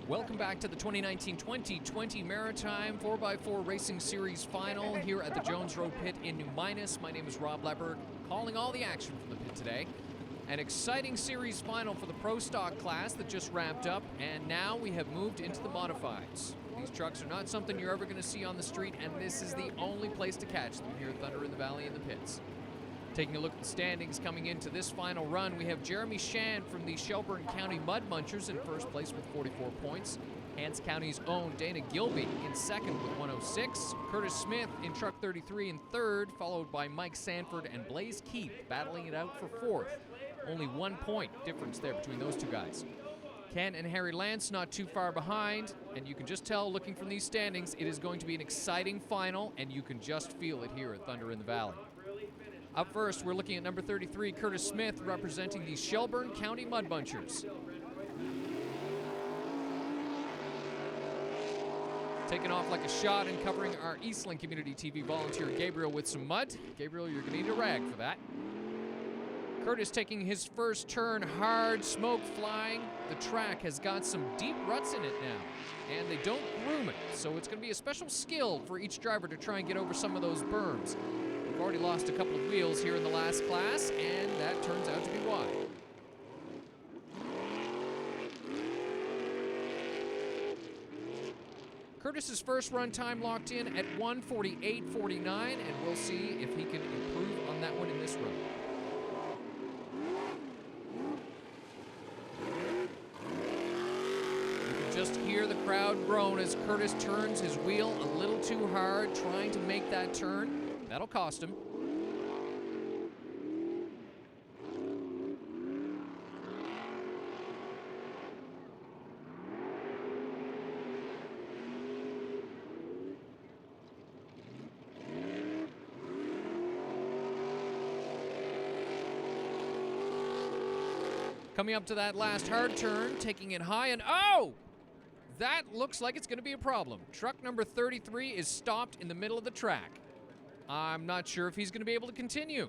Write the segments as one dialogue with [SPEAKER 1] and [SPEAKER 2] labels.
[SPEAKER 1] Welcome back to the 2019-2020 Maritime 4x4 Racing Series Final here at the Jones Road Pit in New Minas. My name is Rob Leppard, calling all the action from the pit today. An exciting series final for the Pro Stock class that just wrapped up, and now we have moved into the Modifieds. These trucks are not something you're ever going to see on the street, and this is the only place to catch them here at Thunder in the Valley in the pits. Taking a look at the standings coming into this final run, we have Jeremy Shand from the Shelburne County Mud Munchers in first place with 44 points. Hants County's own Dana Gilby in second with 106. Curtis Smith in truck 33 in third, followed by Mike Sanford and Blaze Keith battling it out for fourth. Only 1 point difference there between those two guys. Ken and Harry Lance not too far behind, and you can just tell looking from these standings it is going to be an exciting final, and you can just feel it here at Thunder in the Valley. Up first, we're looking at number 33, Curtis Smith, representing the Shelburne County Mud Munchers. Taking off like a shot and covering our Eastland Community TV volunteer Gabriel with some mud. Gabriel, you're going to need a rag for that. Curtis taking his first turn hard, smoke flying. The track has got some deep ruts in it now, and they don't groom it, so it's going to be a special skill for each driver to try and get over some of those berms. We've already lost a couple of wheels here in the last class, and that turns out to be why. Curtis's first run time locked in at 1:48.49, and we'll see if he can improve on that one in this run. Just hear the crowd groan as Curtis turns his wheel a little too hard, trying to make that turn. That'll cost him. Coming up to that last hard turn, taking it high, and oh! That looks like it's going to be a problem. Truck number 33 is stopped in the middle of the track. I'm not sure if he's going to be able to continue.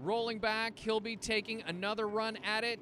[SPEAKER 1] Rolling back, he'll be taking another run at it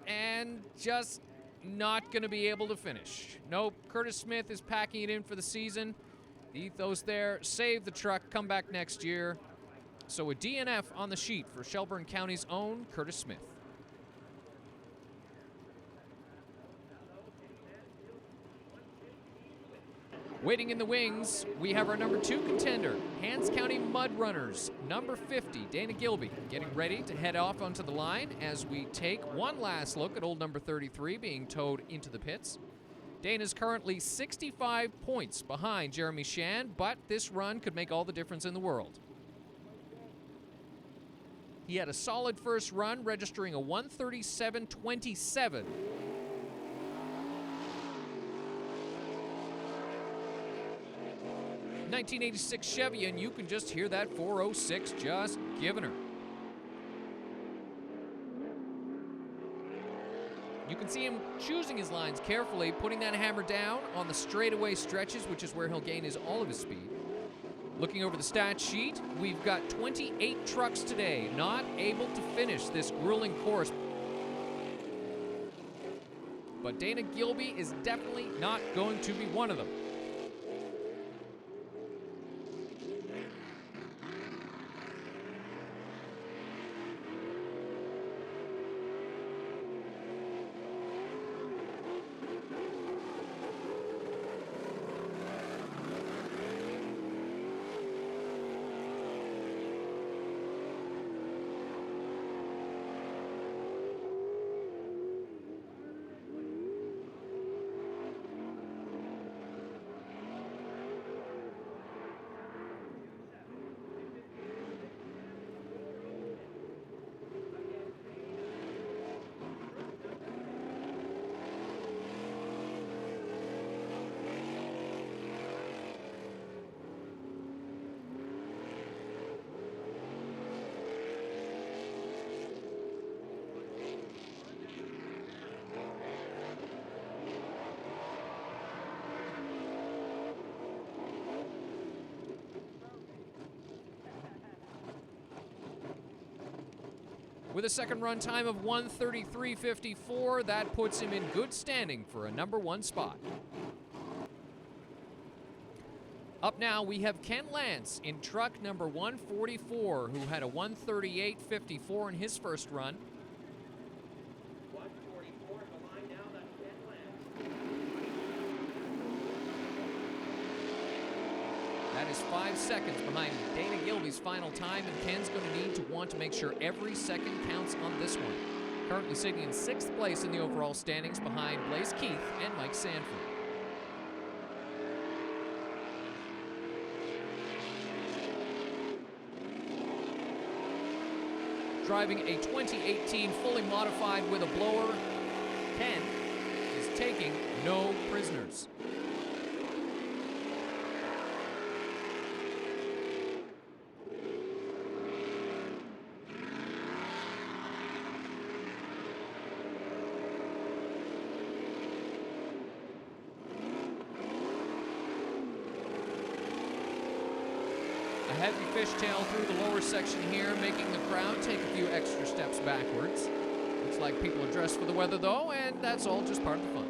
[SPEAKER 1] and just not going to be able to finish. Nope, Curtis Smith is packing it in for the season. The ethos there, save the truck, come back next year. So a DNF on the sheet for Shelburne County's own Curtis Smith. Waiting in the wings, we have our number 2 contender, Hants County Mud Runners, number 50, Dana Gilby, getting ready to head off onto the line as we take one last look at old number 33 being towed into the pits. Dana's currently 65 points behind Jeremy Shand, but this run could make all the difference in the world. He had a solid first run, registering a 1:37.27. 1986 Chevy, and you can just hear that 406 just giving her. You can see him choosing his lines carefully, putting that hammer down on the straightaway stretches, which is where he'll gain all of his speed. Looking over the stat sheet, we've got 28 trucks today not able to finish this grueling course. But Dana Gilby is definitely not going to be one of them. With a second run time of 1:33.54, that puts him in good standing for a number 1 spot. Up now, we have Ken Lance in truck number 144, who had a 1:38.54 in his first run.
[SPEAKER 2] 144 at the line now, that's Ken Lance.
[SPEAKER 1] That is 5 seconds behind Dana Gilby's final time, and Ken's going to need to want to make sure every second counts on this one. Currently sitting in 6th place in the overall standings behind Blaze Keith and Mike Sanford. Driving a 2018 fully modified with a blower, Ken is taking no prisoners. A heavy fishtail through the lower section here, making the crowd take a few extra steps backwards. Looks like people are dressed for the weather, though, and that's all just part of the fun.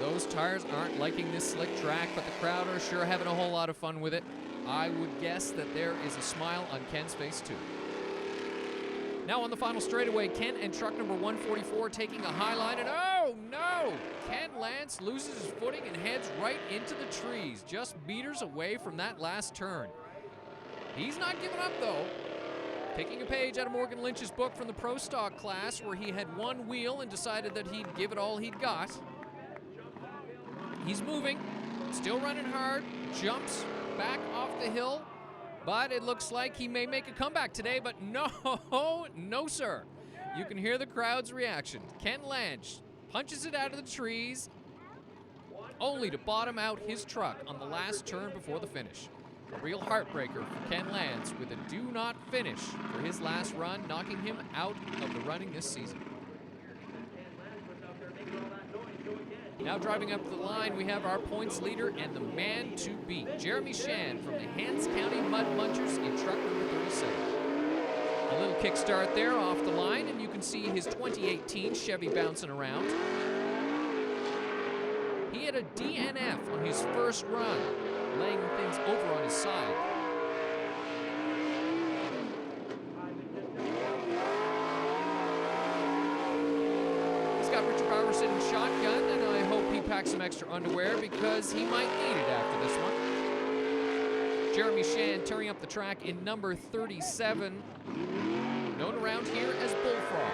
[SPEAKER 1] Those tires aren't liking this slick track, but the crowd are sure having a whole lot of fun with it. I would guess that there is a smile on Ken's face, too. Now on the final straightaway, Ken and truck number 144 taking a high line, and oh no! Ken Lance loses his footing and heads right into the trees, just meters away from that last turn. He's not giving up, though. Taking a page out of Morgan Lynch's book from the Pro Stock class, where he had one wheel and decided that he'd give it all he'd got. He's moving, still running hard, jumps back off the hill, but it looks like he may make a comeback today, but no, sir. You can hear the crowd's reaction. Ken Lance punches it out of the trees, only to bottom out his truck on the last turn before the finish. A real heartbreaker for Ken Lance with a do not finish for his last run, knocking him out of the running this season. Now driving up the line, we have our points leader and the man to beat, Jeremy Shan from the Hants County Mud Munchers in truck number 37. A little kickstart there off the line, and you can see his 2018 Chevy bouncing around. He had a DNF on his first run, laying things over on his side. He's got Richard Bauer sitting shotgun, and I hope he packs some extra underwear because he might need it after this one. Jeremy Shan tearing up the track in number 37, known around here as Bullfrog.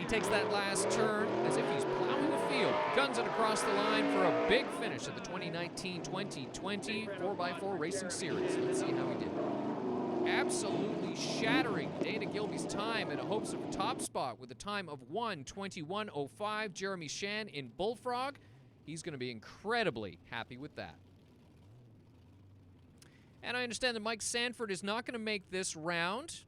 [SPEAKER 1] Takes that last turn as if he's plowing the field. Guns it across the line for a big finish at the 2019-2020 4x4 Racing Series. Let's see how he did. Absolutely shattering Dana Gilby's time in hopes of a top spot with a time of 1:21.05. Jeremy Shan in Bullfrog. He's going to be incredibly happy with that. And I understand that Mike Sanford is not going to make this round.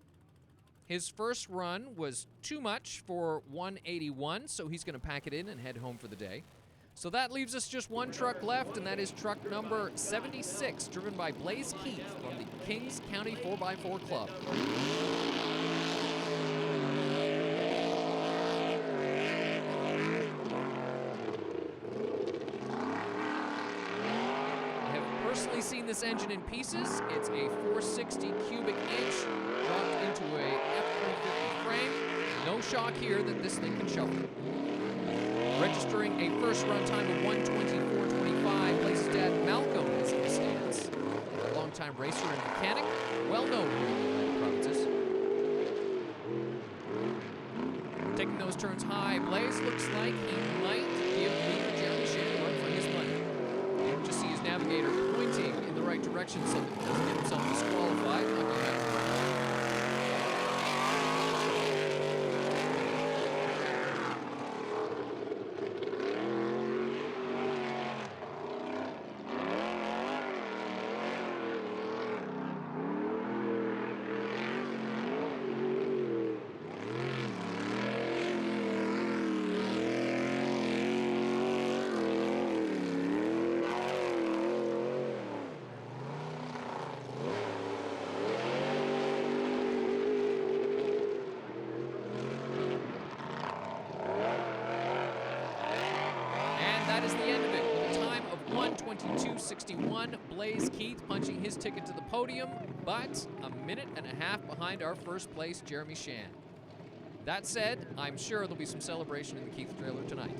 [SPEAKER 1] His first run was too much for 181, so he's going to pack it in and head home for the day. So that leaves us just one truck left, and that is truck number 76, driven by Blaze Keith from the Kings County 4x4 Club. I have personally seen this engine in pieces. It's a 460 cubic inch dropped into a F-350 frame. shock here that this thing can shuffle. Registering a first run time of 1:24.25, Blaze's dad Malcolm is in the stands. A longtime racer and mechanic, well known here in the Atlantic provinces. Taking those turns high, Blaze looks like he might give leader Jeremy Shand a run for his money. You can just see his navigator pointing in the right direction so that he doesn't get himself disqualified. Not gonna happen. That is the end of it. With a time of 1:22.61, Blaze Keith punching his ticket to the podium, but a minute and a half behind our first place, Jeremy Shand. That said, I'm sure there'll be some celebration in the Keith trailer tonight.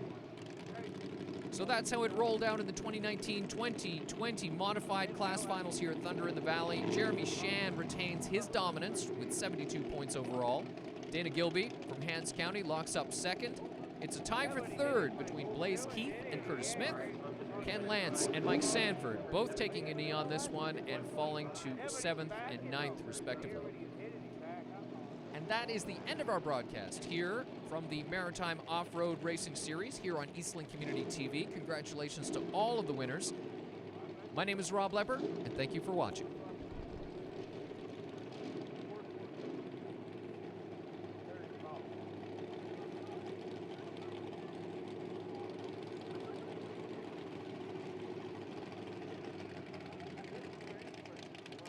[SPEAKER 1] So that's how it rolled out in the 2019-2020 Modified Class Finals here at Thunder in the Valley. Jeremy Shand retains his dominance with 72 points overall. Dana Gilby from Hants County locks up second. It's a tie for third between Blaze Keith and Curtis Smith. Ken Lance and Mike Sanford both taking a knee on this one and falling to 7th and 9th respectively. And that is the end of our broadcast here from the Maritime Off-Road Racing Series here on Eastland Community TV. Congratulations to all of the winners. My name is Rob Lepper, and thank you for watching.